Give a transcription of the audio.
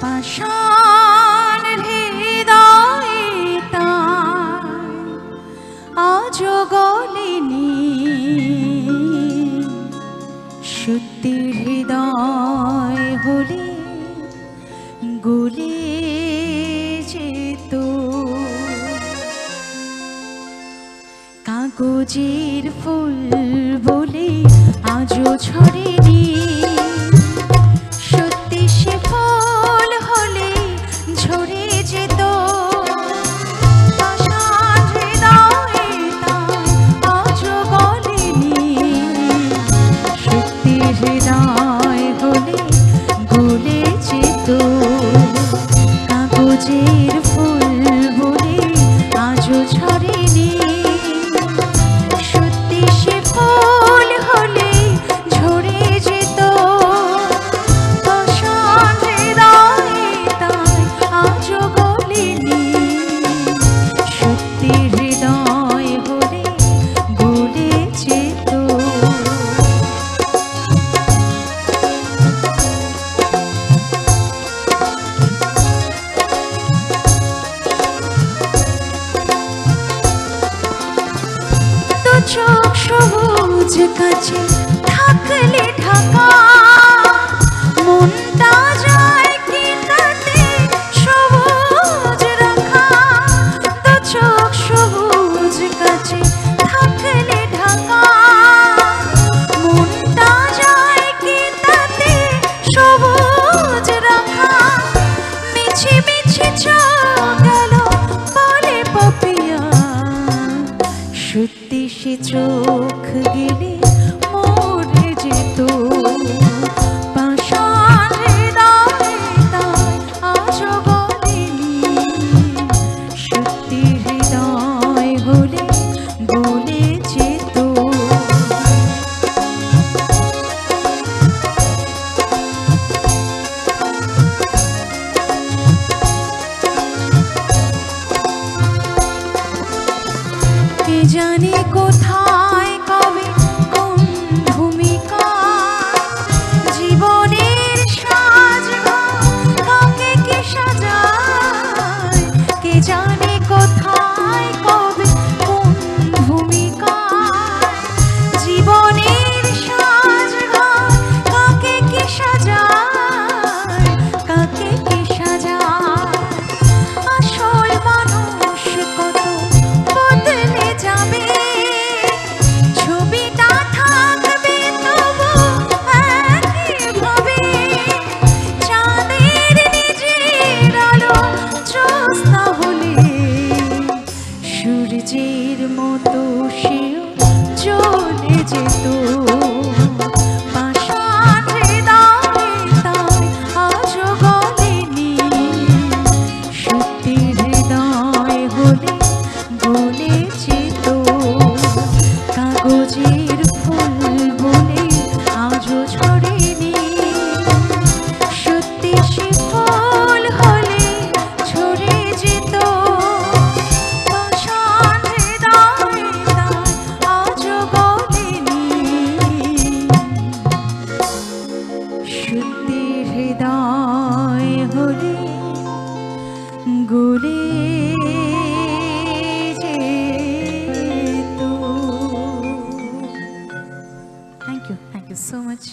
পাষাণ হৃদয়ে তার আজও গলেনি, সত্যির হৃদয় হলে গলে যেত। কাগজের ফুল বলে আজও ঝরেনি, সত্যি সে ফুল হলে ঝরে যেত। পাষাণ হৃদয়ে তার আজও গলেনি, সত্যি হৃদয় হলে গলে যেত। কাগজের ফুল বলে আজও ঝরেনি, সত্যি সে ফুল হলে ঝরে যেত। পাষাণ হৃদয়ে তাই আজও গলেনি, সত্যি হৃদয় হলে গলে যেত। চোখ সবুজ কাছে থাকলে ঢাকা, মনটা যায় কি তাতে সবুজ রাখা। তো চোখ সবুজ কাছে থাকলে ঢাকা, মনটা যায় কি তাতে সবুজ রাখা। মিছি মিছি চোখ গেল বলে পাপিয়া, সত্যি সে চোখ গেলে মরে যেত। পাষাণ হৃদয়ে তাই আজও গলেনি, সত্যি হৃদয় হলে গলে যেত। কে জানে কোথায় কবে কোন ভূমিকা, জীবনের সাজঘর কাকে কে সাজায়। কে জানে কোথায় কবে কোন ভূমিকা, জীবনের সাজঘর কাকে কে সাজায়, কাকে কে সাজায়। আসল মানুষ কত বদলে যাবে, ছবিটা থাকবে তবু একইভাবে। চাঁদের নিজের আলো জ্যোৎস্না হলে সূর্যের মতো সেও জ্বলে যেত। পাষাণ হৃদয়ে তাই আজও গলেনি, সত্যি হৃদয় হলে গলে যেত। কাগজের ফুল বলে আজও ঝরেনি, সত্যি সে ফুল হলে ঝরে যেত। পাষাণ হৃদয়ে তাই আজও গলেনি, সত্যি হৃদয় হলে গলে যেত। Thank you so much.